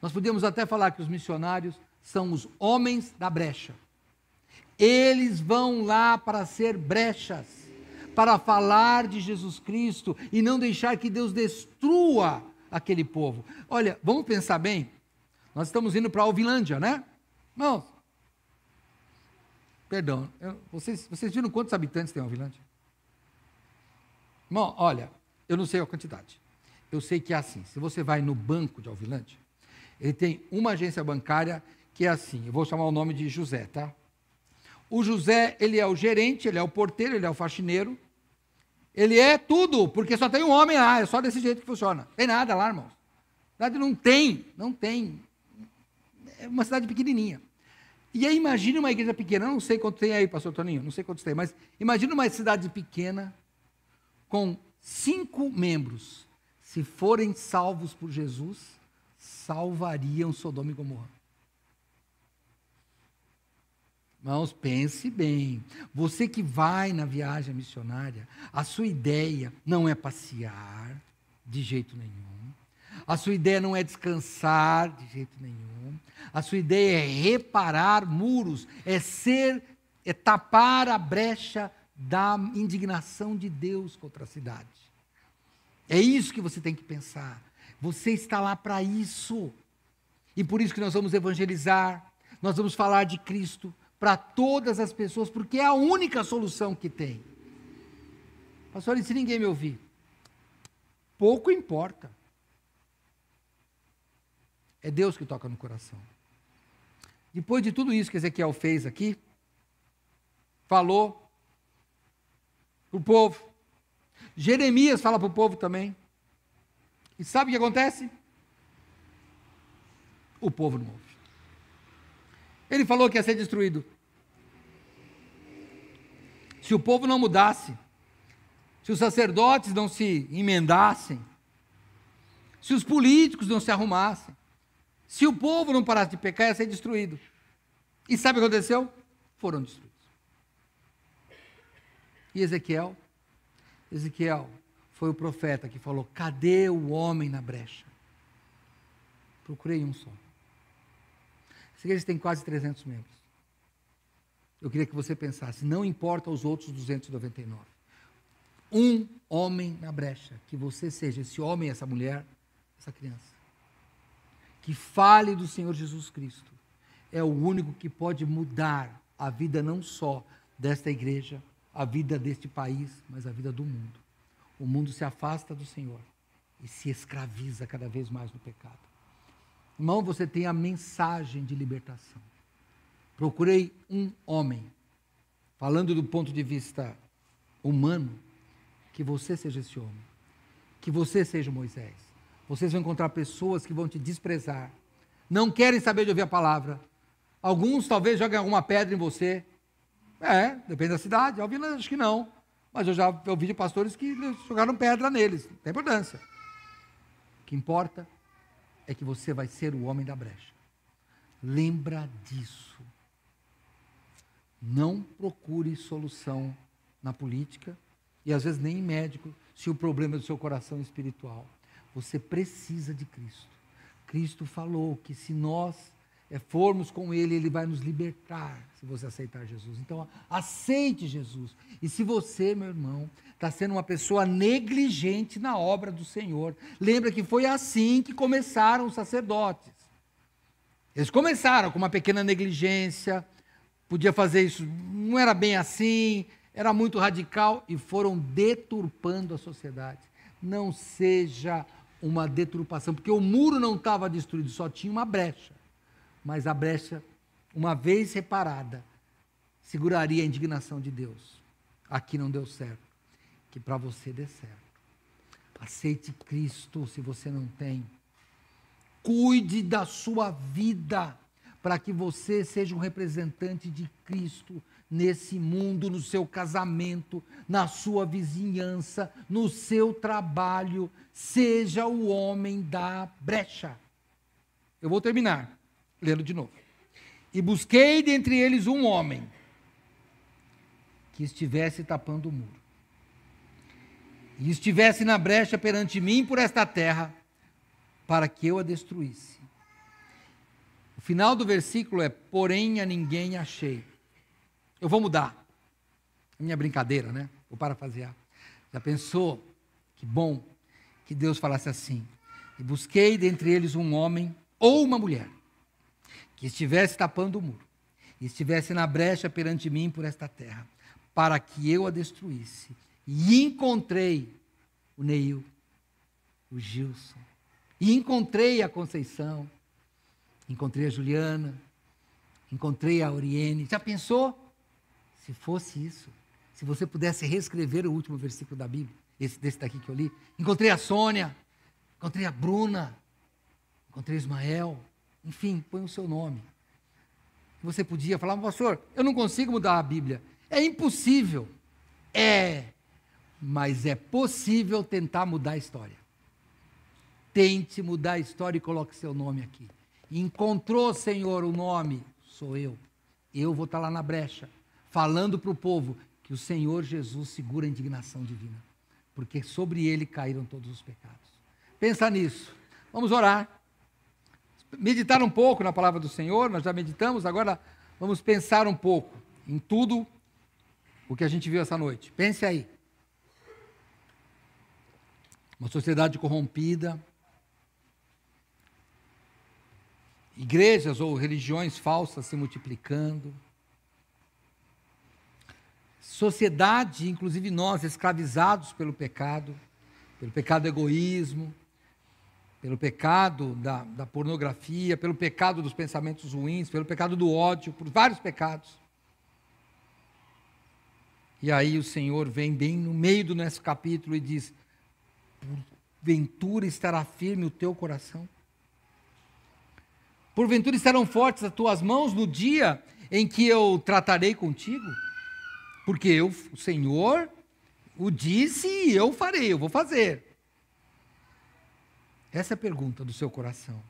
Nós podemos até falar que os missionários são os homens da brecha. Eles vão lá para ser brechas, para falar de Jesus Cristo e não deixar que Deus destrua aquele povo. Olha, vamos pensar bem. Nós estamos indo para a Alvilândia, né? Não. Perdão, vocês viram quantos habitantes tem a Alvilândia? Bom, olha, eu não sei a quantidade. Eu sei que é assim, se você vai no banco de Alvilândia, ele tem uma agência bancária que é assim, eu vou chamar o nome de José, tá? O José, ele é o gerente, ele é o porteiro, ele é o faxineiro, ele é tudo, porque só tem um homem lá, é só desse jeito que funciona. Tem nada lá, irmãos. Na verdade, não tem. É uma cidade pequenininha. E aí imagine uma igreja pequena, eu não sei quanto tem aí, pastor Toninho, não sei quantos tem, mas imagine uma cidade pequena com 5 membros. Se forem salvos por Jesus, salvariam Sodoma e Gomorra. Irmãos, pense bem. Você que vai na viagem missionária, a sua ideia não é passear de jeito nenhum. A sua ideia não é descansar de jeito nenhum. A sua ideia é reparar muros, é tapar a brecha da indignação de Deus contra a cidade. É isso que você tem que pensar. Você está lá para isso. E por isso que nós vamos evangelizar, nós vamos falar de Cristo para todas as pessoas, porque é a única solução que tem. Pastor, e se ninguém me ouvir? Pouco importa. É Deus que toca no coração. Depois de tudo isso que Ezequiel fez aqui, falou para o povo. Jeremias fala para o povo também. E sabe o que acontece? O povo não ouve. Ele falou que ia ser destruído. Se o povo não mudasse, se os sacerdotes não se emendassem, se os políticos não se arrumassem, se o povo não parasse de pecar, ia ser destruído. E sabe o que aconteceu? Foram destruídos. E Ezequiel foi o profeta que falou: cadê o homem na brecha? Procurei um só. Essa igreja tem quase 300 membros. Eu queria que você pensasse, não importa os outros 299. Um homem na brecha, que você seja esse homem, essa mulher, essa criança, que fale do Senhor Jesus Cristo, é o único que pode mudar a vida não só desta igreja, a vida deste país, mas a vida do mundo. O mundo se afasta do Senhor e se escraviza cada vez mais no pecado. Irmão, você tem a mensagem de libertação. Procurei um homem, falando do ponto de vista humano, que você seja esse homem, que você seja Moisés. Vocês vão encontrar pessoas que vão te desprezar, não querem saber de ouvir a palavra. Alguns talvez joguem alguma pedra em você. Depende da cidade. Alvina, acho que não. Mas eu já ouvi de pastores que jogaram pedra neles. Não tem importância. O que importa é que você vai ser o homem da brecha. Lembra disso. Não procure solução na política e às vezes nem em médico, se o problema é do seu coração espiritual. Você precisa de Cristo. Cristo falou que se nós formos com Ele, Ele vai nos libertar, se você aceitar Jesus. Então, aceite Jesus. E se você, meu irmão, está sendo uma pessoa negligente na obra do Senhor, lembra que foi assim que começaram os sacerdotes. Eles começaram com uma pequena negligência, podia fazer isso, não era bem assim, era muito radical, e foram deturpando a sociedade. Não seja uma deturpação, porque o muro não estava destruído, só tinha uma brecha. Mas a brecha, uma vez reparada, seguraria a indignação de Deus. Aqui não deu certo. Que para você dê certo. Aceite Cristo se você não tem. Cuide da sua vida, para que você seja um representante de Cristo nesse mundo, no seu casamento, na sua vizinhança, no seu trabalho. Seja o homem da brecha. Eu vou terminar, lendo de novo. E busquei dentre eles um homem que estivesse tapando o muro, e estivesse na brecha perante mim por esta terra, para que eu a destruísse. O final do versículo é: porém a ninguém achei. Eu vou mudar a minha brincadeira, né? Vou parafrasear. Já pensou? Que bom que Deus falasse assim: e busquei dentre eles um homem ou uma mulher que estivesse tapando o muro, e estivesse na brecha perante mim por esta terra, para que eu a destruísse. E encontrei o Neil, o Gilson, e encontrei a Conceição, encontrei a Juliana, encontrei a Oriene. Já pensou? Se fosse isso, se você pudesse reescrever o último versículo da Bíblia, desse daqui que eu li. Encontrei a Sônia, encontrei a Bruna, encontrei o Ismael, enfim, põe o seu nome. Você podia falar: pastor, eu não consigo mudar a Bíblia. É impossível. Mas é possível tentar mudar a história. tente mudar a história e coloque seu nome aqui. Encontrou, Senhor, o nome, sou eu. Eu vou estar lá na brecha, falando para o povo que o Senhor Jesus segura a indignação divina, porque sobre ele caíram todos os pecados. Pensa nisso. Vamos orar. Meditar um pouco na palavra do Senhor, nós já meditamos, agora vamos pensar um pouco em tudo o que a gente viu essa noite. Pense aí. Uma sociedade corrompida, igrejas ou religiões falsas se multiplicando, sociedade, inclusive nós, escravizados pelo pecado do egoísmo, pelo pecado da pornografia, pelo pecado dos pensamentos ruins, pelo pecado do ódio, por vários pecados. E aí o Senhor vem bem no meio do nosso capítulo e diz: porventura estará firme o teu coração? Porventura estarão fortes as tuas mãos no dia em que eu tratarei contigo? Porque o Senhor o disse e eu farei, eu vou fazer. Essa é a pergunta do seu coração.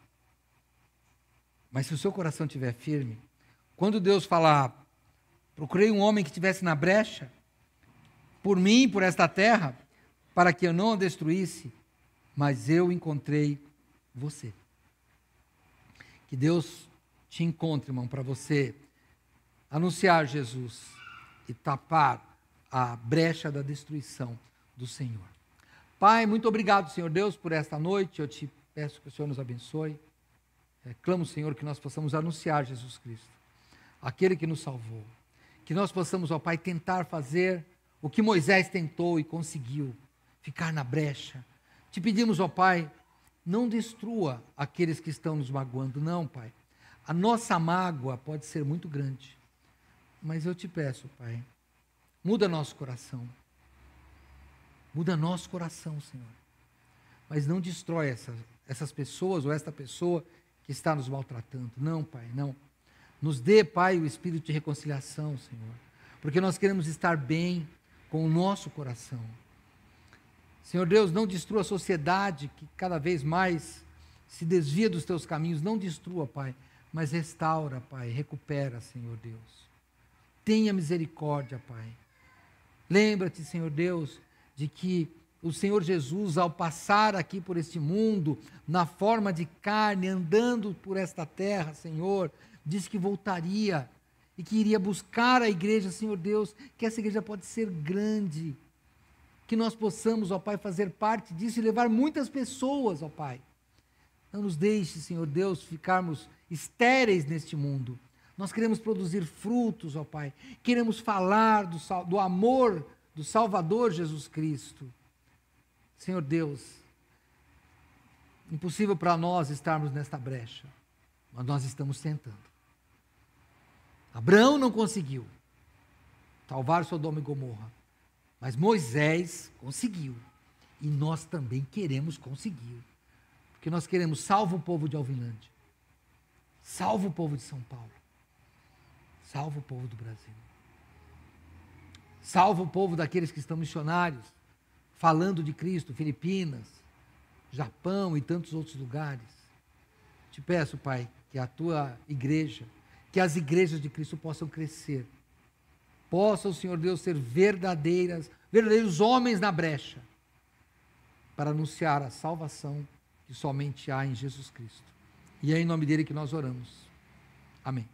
Mas se o seu coração estiver firme, quando Deus falar, procurei um homem que estivesse na brecha, por mim, por esta terra, para que eu não a destruísse, mas eu encontrei você. Que Deus te encontre, irmão, para você anunciar Jesus e tapar a brecha da destruição do Senhor. Pai, muito obrigado, Senhor Deus, por esta noite. Eu te peço que o Senhor nos abençoe. Clamo, Senhor, que nós possamos anunciar Jesus Cristo, aquele que nos salvou. Que nós possamos, ó Pai, tentar fazer o que Moisés tentou e conseguiu, ficar na brecha. Te pedimos, ó Pai, não destrua aqueles que estão nos magoando, não, Pai. A nossa mágoa pode ser muito grande, mas eu te peço, Pai, muda nosso coração. Muda nosso coração, Senhor. Mas não destrói essas pessoas ou esta pessoa que está nos maltratando. Não, Pai, não. Nos dê, Pai, o espírito de reconciliação, Senhor. Porque nós queremos estar bem com o nosso coração. Senhor Deus, não destrua a sociedade que cada vez mais se desvia dos teus caminhos. Não destrua, Pai, mas restaura, Pai, recupera, Senhor Deus. Tenha misericórdia, Pai. Lembra-te, Senhor Deus, de que o Senhor Jesus, ao passar aqui por este mundo, na forma de carne, andando por esta terra, Senhor, disse que voltaria e que iria buscar a igreja, Senhor Deus, que essa igreja pode ser grande, que nós possamos, ó Pai, fazer parte disso e levar muitas pessoas, ó Pai. Não nos deixe, Senhor Deus, ficarmos estéreis neste mundo. Nós queremos produzir frutos, ó Pai. Queremos falar do amor do Salvador Jesus Cristo. Senhor Deus, impossível para nós estarmos nesta brecha, mas nós estamos tentando. Abraão não conseguiu salvar Sodoma e Gomorra, mas Moisés conseguiu. E nós também queremos conseguir. Porque nós queremos salva o povo de Alvinlândia, salva o povo de São Paulo, salva o povo do Brasil, salva o povo daqueles que estão missionários, falando de Cristo, Filipinas, Japão e tantos outros lugares. Te peço, Pai, que a tua igreja, que as igrejas de Cristo possam crescer, possam, Senhor Deus, ser verdadeiros homens na brecha, para anunciar a salvação que somente há em Jesus Cristo. E é em nome dele que nós oramos. Amém.